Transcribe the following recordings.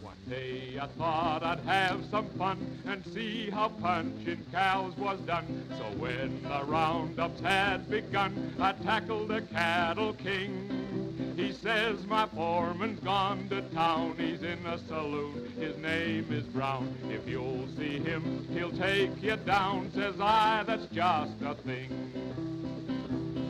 One day I thought I'd have some fun and see how punching cows was done. So when the roundups had begun, I tackled a cattle king. He says my foreman's gone to town, he's in a saloon, his name is Brown. If you'll see him, he'll take you down. Says I, that's just a thing.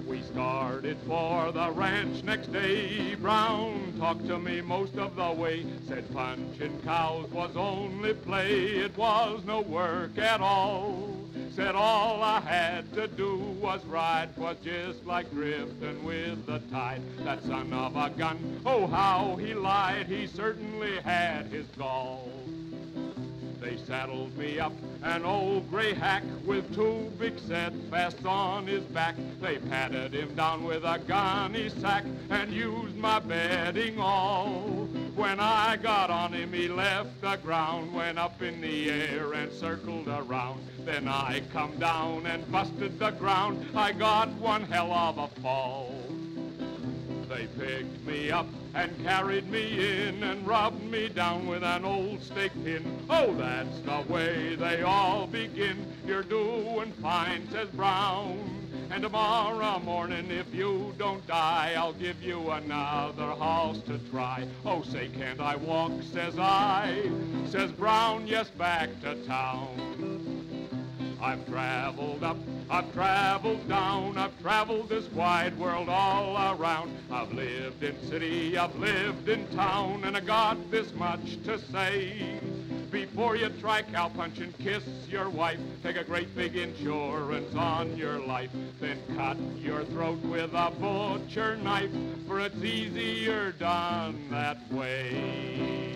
We started for the ranch next day. Brown talked to me most of the way, said punching cows was only play, it was no work at all. Said all I had to do was ride, 'twas just like drifting with the tide. That son of a gun, oh how he lied, he certainly had his gall. They saddled me up an old gray hack with two big set fast on his back. They patted him down with a gunny sack and used my bedding all. When I got on him, he left the ground, went up in the air and circled around. Then I come down and busted the ground. I got one hell of a fall. They picked me up and carried me in and rubbed me down with an old stake pin. Oh, that's the way they all begin. You're doing fine, says Brown. And tomorrow morning, if you don't die, I'll give you another horse to try. Oh, say, can't I walk, says I. Says Brown, yes, back to town. I've traveled up, I've traveled down, I've traveled this wide world all around. I've lived in city, I've lived in town, and I got this much to say. Before you try cowpunch and kiss your wife, take a great big insurance on your life. Then cut your throat with a butcher knife, for it's easier done that way.